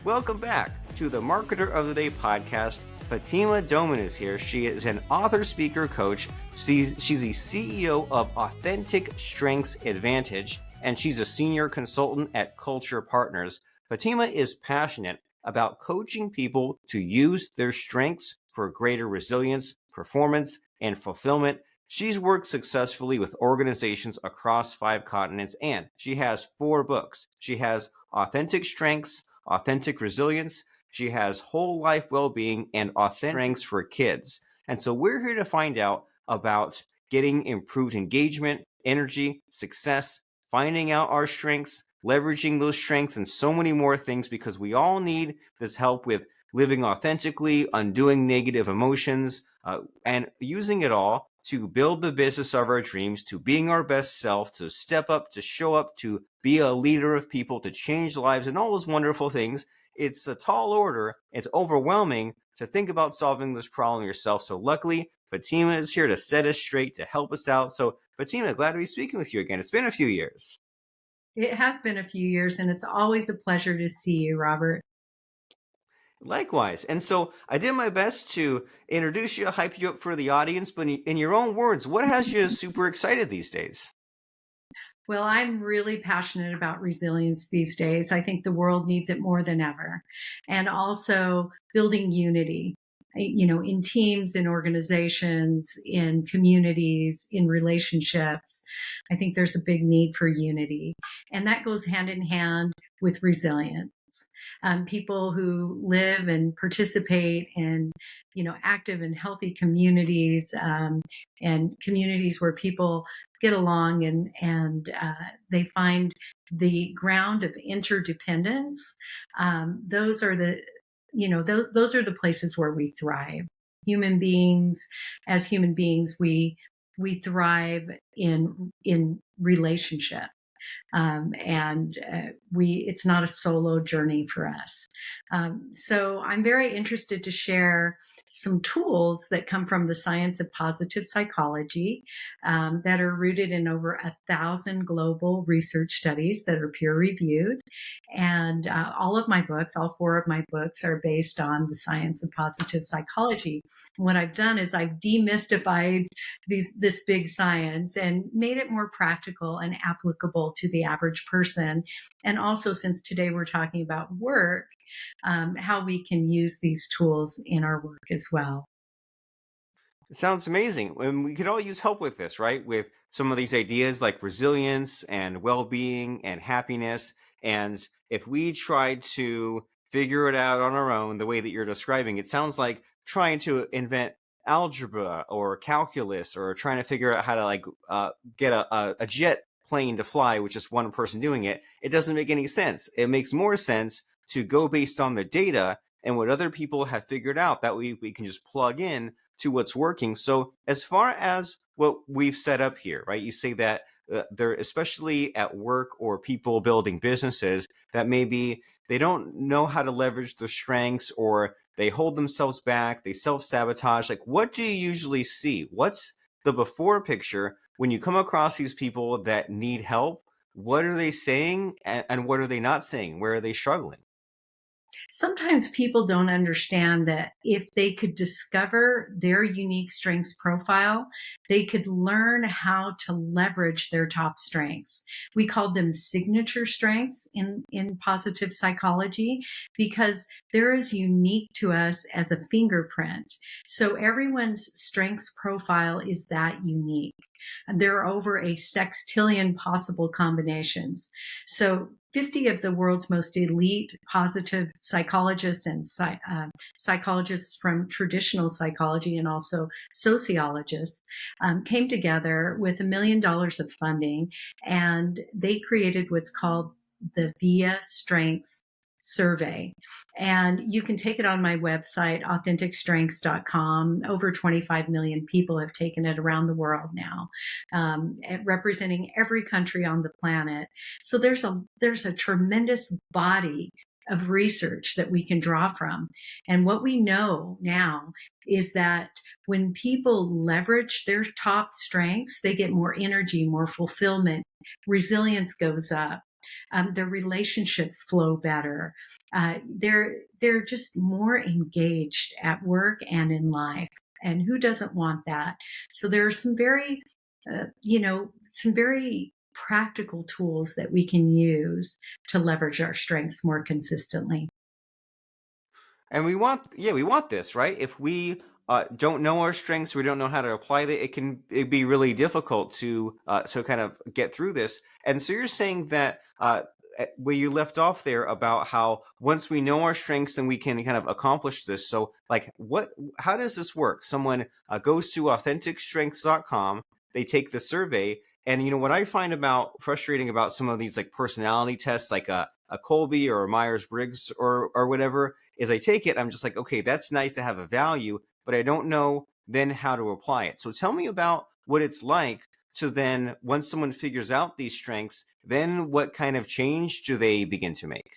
Welcome back to the Marketer of the Day podcast. Fatima Doman is here. She is an author, speaker, coach. She's the CEO of Authentic Strengths Advantage, and she's a senior consultant at Culture Partners. Fatima is passionate about coaching people to use their strengths for greater resilience, performance, and fulfillment. She's worked successfully with organizations across 5 continents, and she has 4 books. She has Authentic Strengths, Authentic Resilience. She has Whole Life Well-Being, and Authentic Strengths for Kids. And so we're here to find out about getting improved engagement, energy, success, finding out our strengths, leveraging those strengths, and so many more things, because we all need this help with living authentically, undoing negative emotions, and using it all to build the business of our dreams, to being our best self, to step up, to show up, to be a leader of people, to change lives, and all those wonderful things. It's a tall order. It's overwhelming to think about solving this problem yourself. So luckily, Fatima is here to set us straight, to help us out. So Fatima, glad to be speaking with you again. It's been a few years. It has been a few years, and it's always a pleasure to see you, Robert. Likewise. And so I did my best to introduce you, hype you up for the audience, but in your own words, what has you super excited these days? Well, I'm really passionate about resilience these days. I think the world needs it more than ever. And also building unity, in teams, in organizations, in communities, in relationships. I think there's a big need for unity. And that goes hand in hand with resilience. People who live and participate in, active and healthy communities, and communities where people get along and they find the ground of interdependence. Those are the those are the places where we thrive. Human beings, as human beings, we thrive in relationship, and it's not a solo journey for us. So I'm very interested to share some tools that come from the science of positive psychology, that are rooted in over 1,000 global research studies that are peer reviewed. And all of my books, all 4 of my books, are based on the science of positive psychology. And what I've done is I've demystified this big science and made it more practical and applicable to the average person. And also, since today we're talking about work, how we can use these tools in our work as well. It sounds amazing. And we could all use help with this, right? With some of these ideas like resilience and well-being and happiness. And if we tried to figure it out on our own, the way that you're describing, it sounds like trying to invent algebra or calculus, or trying to figure out how to get a jet plane to fly with just one person doing it. It doesn't make any sense. It makes more sense to go based on the data and what other people have figured out. That way we can just plug in to what's working. So as far as what we've set up here, right? You say that they're, especially at work or people building businesses, that maybe they don't know how to leverage their strengths, or they hold themselves back, they self-sabotage. Like, what do you usually see? What's the before picture when you come across these people that need help? What are they saying, and what are they not saying? Where are they struggling? Sometimes people don't understand that if they could discover their unique strengths profile, they could learn how to leverage their top strengths. We call them signature strengths in positive psychology, because they're as unique to us as a fingerprint. So everyone's strengths profile is that unique. And there are over a sextillion possible combinations. So 50 of the world's most elite positive psychologists and psychologists from traditional psychology, and also sociologists, came together with $1 million of funding, and they created what's called the VIA Strengths Survey. And you can take it on my website, AuthenticStrengths.com. Over 25 million people have taken it around the world now, representing every country on the planet. So there's a tremendous body of research that we can draw from. And what we know now is that when people leverage their top strengths, they get more energy, more fulfillment, resilience goes up. Their relationships flow better. They're just more engaged at work and in life. And who doesn't want that? So there are some very practical tools that we can use to leverage our strengths more consistently. And we want this, right? If we don't know our strengths, we don't know how to apply it, it'd be really difficult to kind of get through this. And so you're saying that where you left off there about how once we know our strengths, then we can kind of accomplish this. So, like, how does this work? Someone goes to AuthenticStrengths.com, they take the survey, and what I find about frustrating about some of these like personality tests, like a Colby or a Myers Briggs or whatever, is I take it, I'm just like, okay, that's nice to have a value, but I don't know then how to apply it. So tell me about what it's like to then, once someone figures out these strengths, then what kind of change do they begin to make?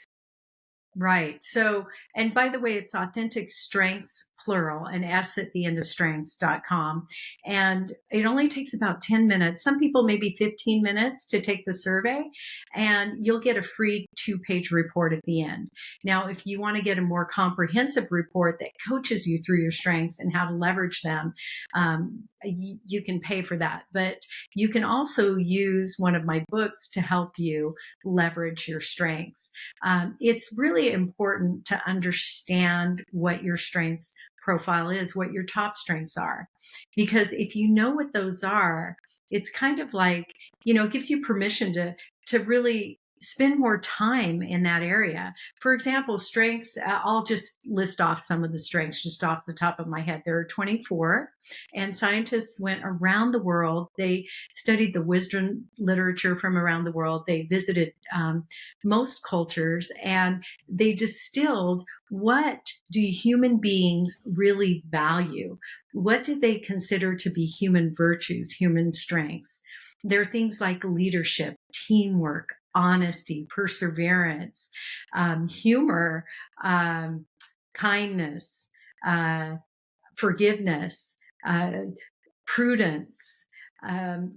Right. So, and by the way, it's authentic strengths, plural, and S at the end of strengths.com. And it only takes about 10 minutes. Some people maybe 15 minutes to take the survey, and you'll get a free 2-page report at the end. Now, if you want to get a more comprehensive report that coaches you through your strengths and how to leverage them, you can pay for that. But you can also use one of my books to help you leverage your strengths. It's really important to understand what your strengths profile is, what your top strengths are. Because if you know what those are, it's kind of like, it gives you permission to really spend more time in that area. For example, strengths, I'll just list off some of the strengths just off the top of my head. There are 24, and scientists went around the world. They studied the wisdom literature from around the world. They visited most cultures, and they distilled, what do human beings really value? What did they consider to be human virtues, human strengths? There are things like leadership, teamwork, honesty, perseverance, humor, kindness, uh, forgiveness, uh, prudence,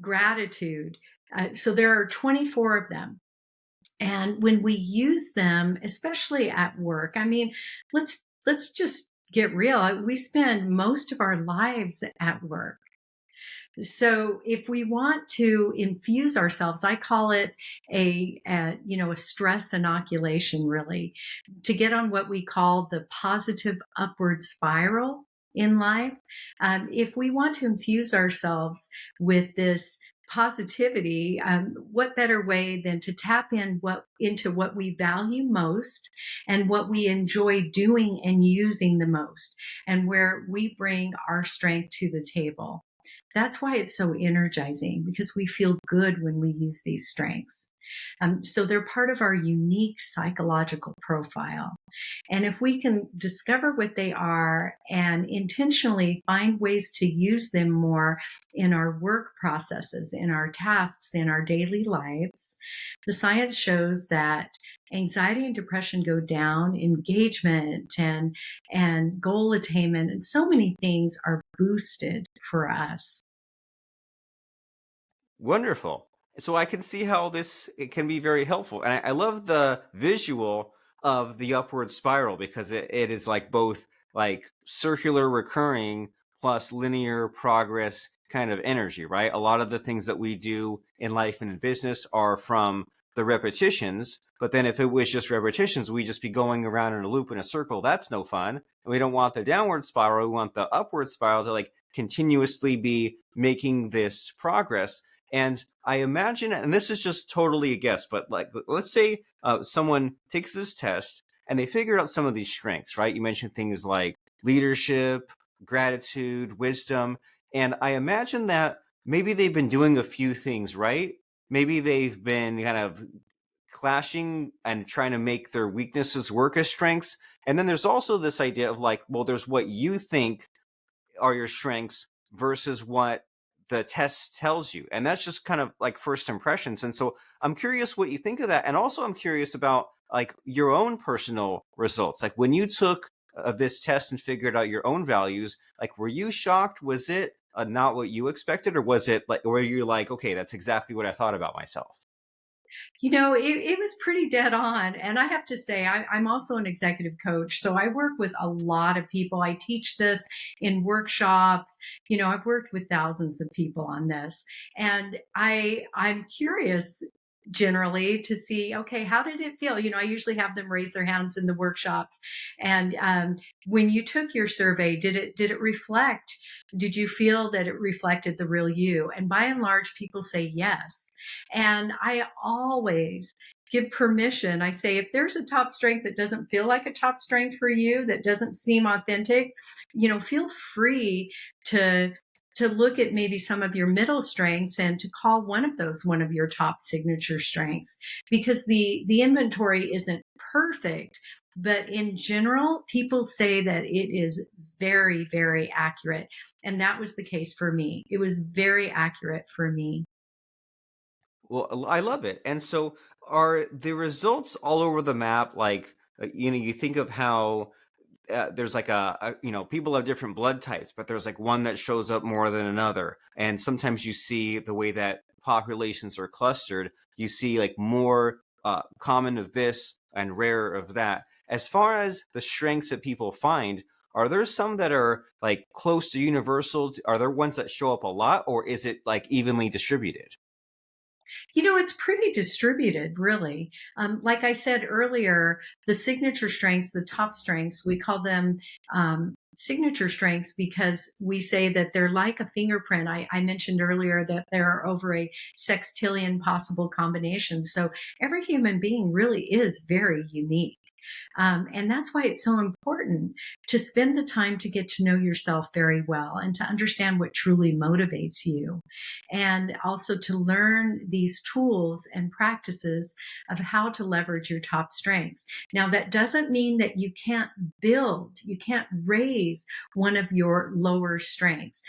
gratitude. So there are 24 of them. And when we use them, especially at work, I mean, let's just get real. We spend most of our lives at work. So if we want to infuse ourselves, I call it a stress inoculation, really, to get on what we call the positive upward spiral in life. If we want to infuse ourselves with this positivity, what better way than to tap into what we value most and what we enjoy doing and using the most, and where we bring our strength to the table. That's why it's so energizing, because we feel good when we use these strengths. So they're part of our unique psychological profile. And if we can discover what they are and intentionally find ways to use them more in our work processes, in our tasks, in our daily lives, the science shows that anxiety and depression go down, engagement and goal attainment, and so many things are boosted for us. Wonderful. So I can see how it can be very helpful. And I love the visual of the upward spiral because it is like both like circular recurring plus linear progress kind of energy, right? A lot of the things that we do in life and in business are from the repetitions. But then if it was just repetitions, we'd just be going around in a loop in a circle. That's no fun. And we don't want the downward spiral. We want the upward spiral to like continuously be making this progress. And I imagine, and this is just totally a guess, but like, let's say someone takes this test and they figure out some of these strengths, right? You mentioned things like leadership, gratitude, wisdom. And I imagine that maybe they've been doing a few things, right? Maybe they've been kind of clashing and trying to make their weaknesses work as strengths. And then there's also this idea of like, well, there's what you think are your strengths versus what the test tells you. And that's just kind of like first impressions. And so I'm curious what you think of that. And also I'm curious about like your own personal results. Like when you took this test and figured out your own values, like were you shocked? Was it not what you expected? Or was it like, were you like, okay, that's exactly what I thought about myself? It was pretty dead on. And I have to say, I'm also an executive coach. So I work with a lot of people. I teach this in workshops. I've worked with thousands of people on this. And I'm curious generally to see, okay, how did it feel? I usually have them raise their hands in the workshops. And when you took your survey, did it reflect? Did you feel that it reflected the real you? And by and large, people say yes. And I always give permission. I say, if there's a top strength that doesn't feel like a top strength for you, that doesn't seem authentic, feel free to look at maybe some of your middle strengths and to call one of those one of your top signature strengths, because the inventory isn't perfect, but in general people say that it is very, very accurate. And that was the case for me. It was very accurate for me. Well, I love it. And so are the results all over the map? Like, you think of how there's like people have different blood types, but there's like one that shows up more than another. And sometimes you see the way that populations are clustered, you see like more common of this and rare of that. As far as the strengths that people find, are there some that are like close to universal? Are there ones that show up a lot, or is it like evenly distributed? It's pretty distributed, really. Like I said earlier, the signature strengths, the top strengths, we call them signature strengths because we say that they're like a fingerprint. I mentioned earlier that there are over a sextillion possible combinations. So every human being really is very unique. And that's why it's so important to spend the time to get to know yourself very well and to understand what truly motivates you. And also to learn these tools and practices of how to leverage your top strengths. Now, that doesn't mean that you can't raise one of your lower strengths.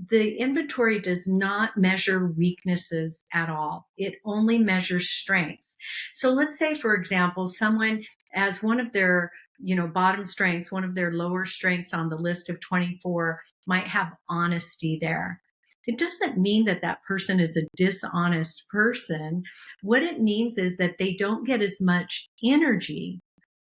The inventory does not measure weaknesses at all, it only measures strengths. So let's say, for example, someone as one of their bottom strengths, one of their lower strengths on the list of 24 might have honesty there. It doesn't mean that that person is a dishonest person. What it means is that they don't get as much energy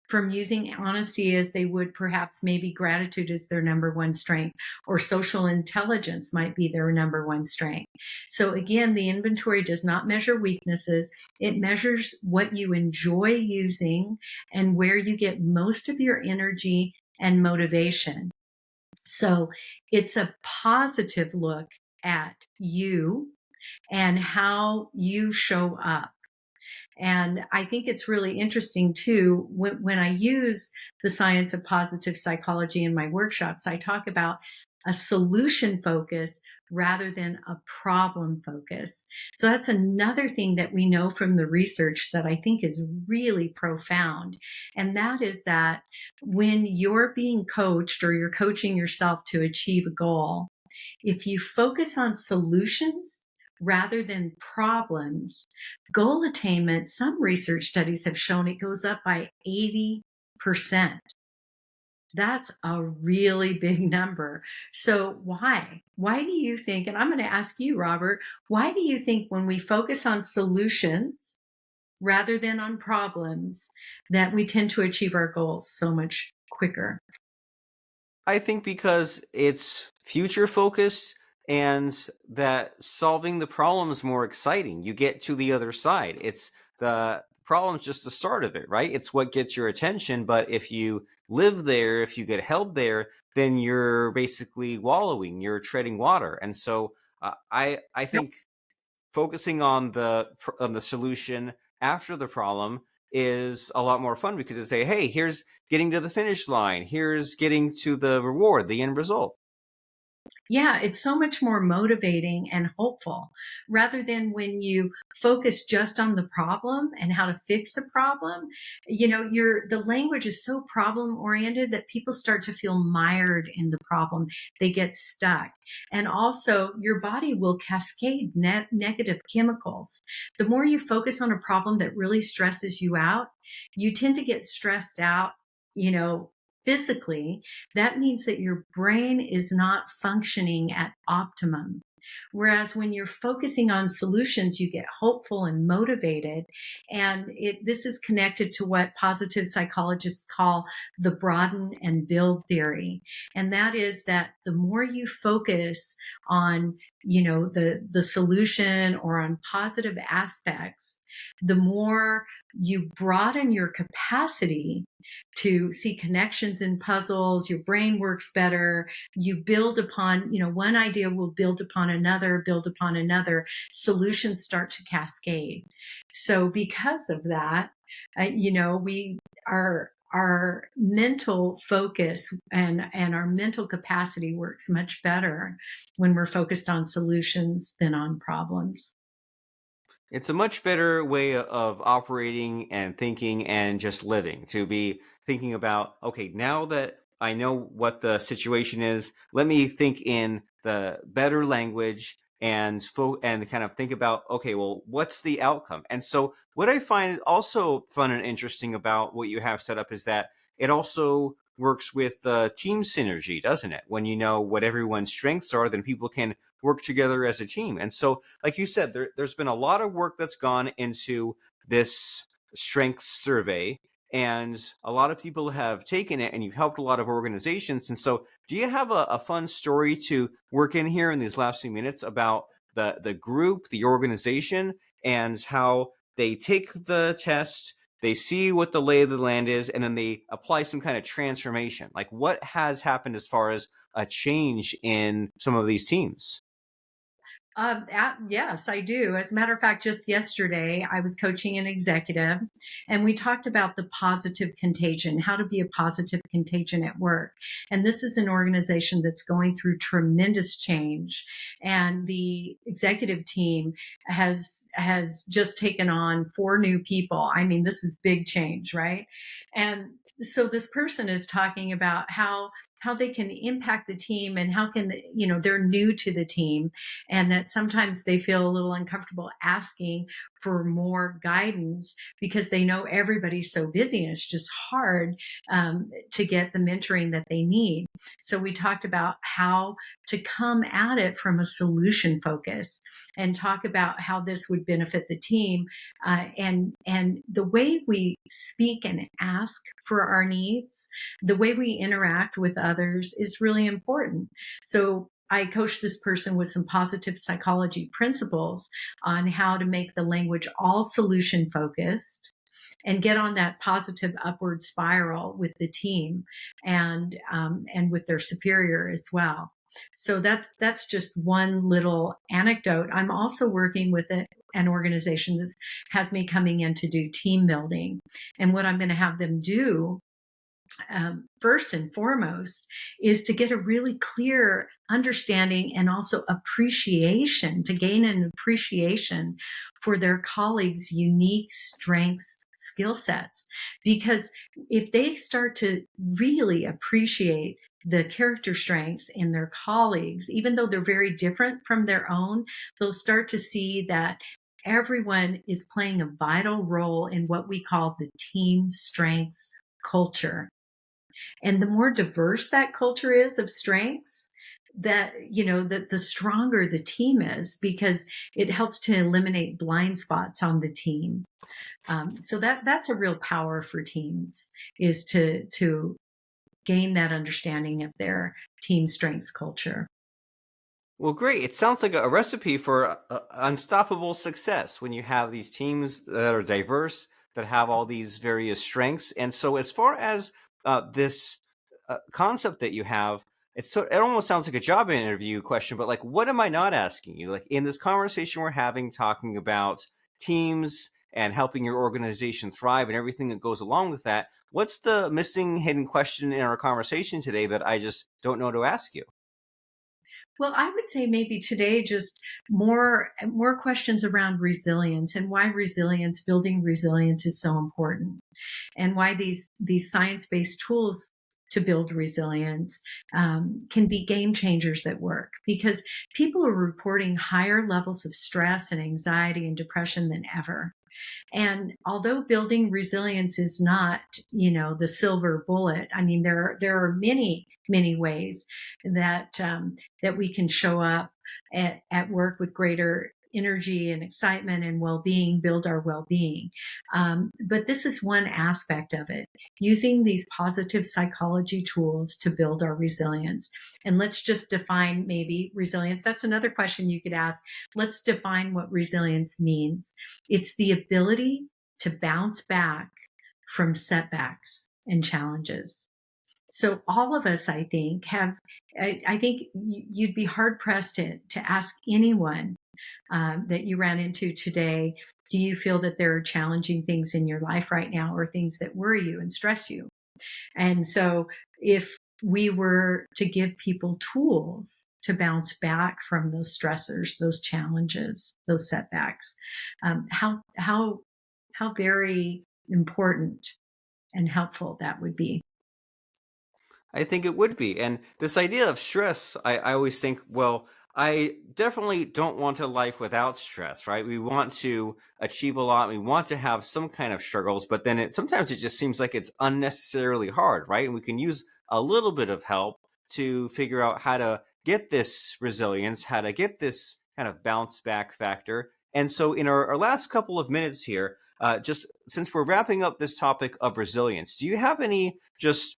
from using honesty as they would perhaps maybe gratitude is their number one strength, or social intelligence might be their number one strength. So again, the inventory does not measure weaknesses. It measures what you enjoy using and where you get most of your energy and motivation. So it's a positive look at you and how you show up. And I think it's really interesting too, when I use the science of positive psychology in my workshops, I talk about a solution focus rather than a problem focus. So that's another thing that we know from the research that I think is really profound. And that is that when you're being coached or you're coaching yourself to achieve a goal, if you focus on solutions rather than problems, goal attainment, some research studies have shown it goes up by 80%. That's a really big number. So why? Why do you think, and I'm going to ask you, Robert, why do you think when we focus on solutions rather than on problems, that we tend to achieve our goals so much quicker? I think because it's future focused and that solving the problem is more exciting. You get to the other side. It's the problem's just the start of it, right? It's what gets your attention. But if you live there, if you get held there, then you're basically wallowing, you're treading water. And so I think focusing on the solution after the problem is a lot more fun because it say, hey, here's getting to the finish line, here's getting to the reward, the end result. Yeah, it's so much more motivating and hopeful rather than when you focus just on the problem and how to fix a problem. The language is so problem oriented that people start to feel mired in the problem. They get stuck. And also, your body will cascade negative chemicals. The more you focus on a problem that really stresses you out, you tend to get stressed out, you know, physically. That means that your brain is not functioning at optimum. Whereas when you're focusing on solutions, you get hopeful and motivated. And this is connected to what positive psychologists call the broaden and build theory. And that is that the more you focus on, the solution or on positive aspects, the more you broaden your capacity to see connections in puzzles. Your brain works better. You build upon, one idea will build upon another. Solutions start to cascade. So because of that, we our mental focus and our mental capacity works much better when we're focused on solutions than on problems. It's a much better way of operating and thinking and just living, to be thinking about, okay, now that I know what the situation is, let me think in the better language and and kind of think about, okay, well, what's the outcome? And so what I find also fun and interesting about what you have set up is that it also works with team synergy, doesn't it? When you know what everyone's strengths are, then people can work together as a team. And so, like you said, there's been a lot of work that's gone into this strengths survey, and a lot of people have taken it, and you've helped a lot of organizations. And so, do you have a fun story to work in here in these last few minutes about the group, the organization, and how they take the test? They see what the lay of the land is, and then they apply some kind of transformation. Like, what has happened as far as a change in some of these teams? Yes, I do. As a matter of fact, just yesterday, I was coaching an executive and we talked about the positive contagion, how to be a positive contagion at work. And this is an organization that's going through tremendous change. And the executive team has just taken on 4 new people. I mean, this is big change, right? And so this person is talking about how they can impact the team and how can they're new to the team and that sometimes they feel a little uncomfortable asking for more guidance because they know everybody's so busy and it's just hard to get the mentoring that they need. So we talked about how to come at it from a solution focus and talk about how this would benefit the team, and the way we speak and ask for our needs, the way we interact with others is really important. So I coached this person with some positive psychology principles on how to make the language all solution focused and get on that positive upward spiral with the team and with their superior as well. So that's just one little anecdote. I'm also working with an organization that has me coming in to do team building, and what I'm going to have them do first and foremost is to get a really clear understanding and also appreciation, to gain an appreciation for their colleagues' unique strengths, skill sets. Because if they start to really appreciate the character strengths in their colleagues, even though they're very different from their own, they'll start to see that everyone is playing a vital role in what we call the team strengths culture. And the more diverse that culture is of strengths, that that the stronger the team is because it helps to eliminate blind spots on the team. So that's a real power for teams, is to gain that understanding of their team strengths culture. Well, great. It sounds like a recipe for unstoppable success when you have these teams that are diverse, that have all these various strengths. And so, as far as this concept that you have, it almost sounds like a job interview question, but like, what am I not asking you? Like, in this conversation we're having, talking about teams and helping your organization thrive and everything that goes along with that, what's the missing hidden question in our conversation today that I just don't know to ask you? Well, I would say maybe today just more questions around resilience and why building resilience is so important, and why these science-based tools to build resilience can be game changers at work, because people are reporting higher levels of stress and anxiety and depression than ever. And although building resilience is not, the silver bullet, I mean, there are many, many ways that we can show up at work with greater energy and excitement and well-being, build our well-being. But this is one aspect of it, using these positive psychology tools to build our resilience. And let's just define maybe resilience. That's another question you could ask. Let's define what resilience means. It's the ability to bounce back from setbacks and challenges. So all of us, I think, have. I think you'd be hard pressed to ask anyone that you ran into today. Do you feel that there are challenging things in your life right now, or things that worry you and stress you? And so, if we were to give people tools to bounce back from those stressors, those challenges, those setbacks, how very important and helpful that would be. I think it would be. And this idea of stress, I always think, well, I definitely don't want a life without stress, right? We want to achieve a lot. We want to have some kind of struggles, but then sometimes it just seems like it's unnecessarily hard, right? And we can use a little bit of help to figure out how to get this resilience, how to get this kind of bounce back factor. And so in our last couple of minutes here, just since we're wrapping up this topic of resilience, do you have any just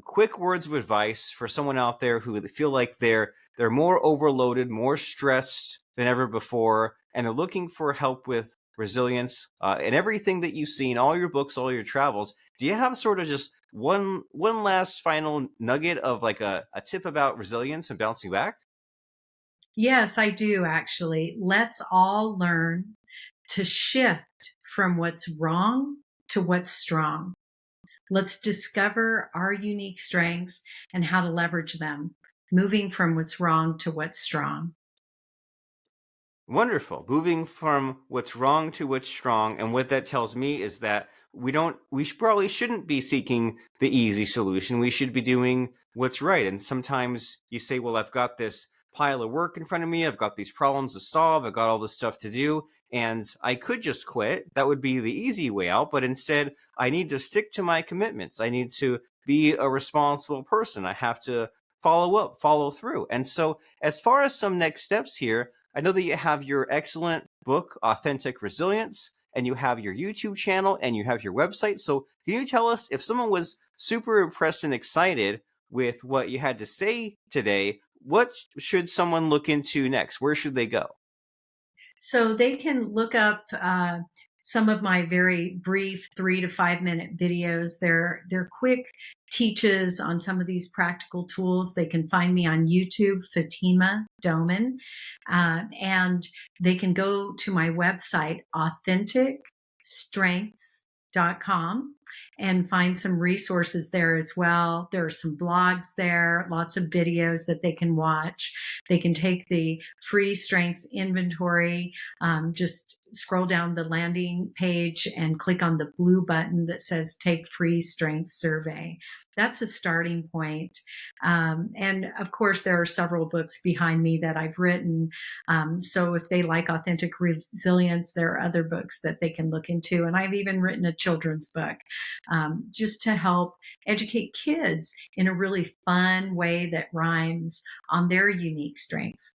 quick words of advice for someone out there who feel like they're more overloaded, more stressed than ever before, and they're looking for help with resilience and everything that you've seen, all your books, all your travels? Do you have sort of just one last final nugget of like a tip about resilience and bouncing back? Yes, I do actually. Let's all learn to shift from what's wrong to what's strong. Let's discover our unique strengths and how to leverage them, moving from what's wrong to what's strong. Wonderful. Moving from what's wrong to what's strong. And what that tells me is that probably shouldn't be seeking the easy solution. We should be doing what's right. And sometimes you say, well, I've got this pile of work in front of me. I've got these problems to solve. I've got all this stuff to do. And I could just quit. That would be the easy way out. But instead, I need to stick to my commitments. I need to be a responsible person. I have to follow up, follow through. And so, as far as some next steps here, I know that you have your excellent book, Authentic Resilience, and you have your YouTube channel and you have your website. So, can you tell us, if someone was super impressed and excited with what you had to say today, what should someone look into next? Where should they go? So they can look up some of my very brief 3 to 5 minute videos. They're quick teaches on some of these practical tools. They can find me on YouTube, Fatima Doman, and they can go to my website, AuthenticStrengths.com, and find some resources there as well. There are some blogs there, lots of videos that they can watch. They can take the free strengths inventory, just scroll down the landing page and click on the blue button that says Take Free Strengths Survey. That's a starting point. And of course, there are several books behind me that I've written. So if they like authentic resilience, there are other books that they can look into. And I've even written a children's book just to help educate kids in a really fun way that rhymes on their unique strengths.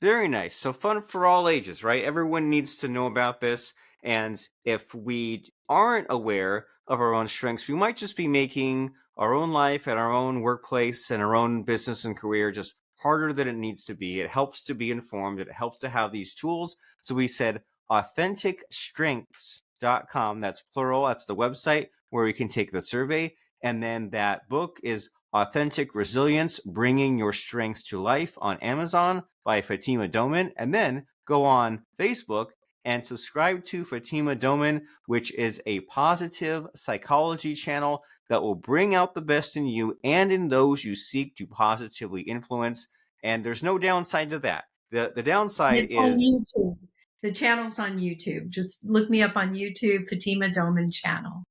Very nice. So fun for all ages, right? Everyone needs to know about this. And if we aren't aware of our own strengths, we might just be making our own life and our own workplace and our own business and career just harder than it needs to be. It helps to be informed. It helps to have these tools. So we said AuthenticStrengths.com. That's plural. That's the website where we can take the survey. And then that book is Authentic Resilience, Bringing Your Strengths to Life on Amazon by Fatima Doman. And then go on Facebook and subscribe to Fatima Doman, which is a positive psychology channel that will bring out the best in you and in those you seek to positively influence. And there's no downside to that. The And downside it's on is YouTube. The channel's on YouTube. Just look me up on YouTube, Fatima Doman channel.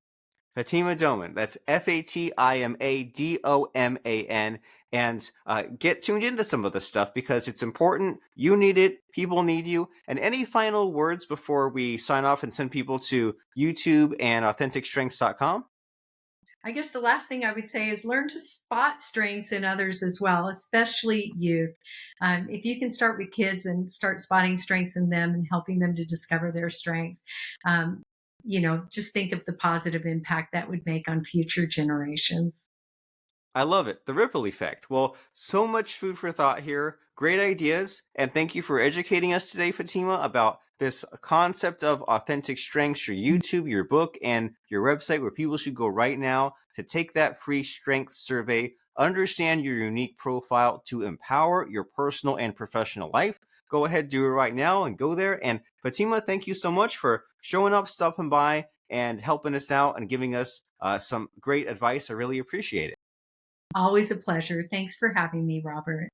Fatima Doman. That's Fatimadoman. And get tuned into some of this stuff because it's important. You need it. People need you. And any final words before we sign off and send people to YouTube and AuthenticStrengths.com? I guess the last thing I would say is learn to spot strengths in others as well, especially youth. If you can start with kids and start spotting strengths in them and helping them to discover their strengths, um, just think of the positive impact that would make on future generations. I love it. The ripple effect. Well, so much food for thought here. Great ideas. And thank you for educating us today, Fatima, about this concept of authentic strengths, your YouTube, your book, and your website, where people should go right now to take that free strength survey, understand your unique profile to empower your personal and professional life. Go ahead, do it right now and go there. And Fatima, thank you so much for showing up, stopping by, and helping us out and giving us some great advice. I really appreciate it. Always a pleasure. Thanks for having me, Robert.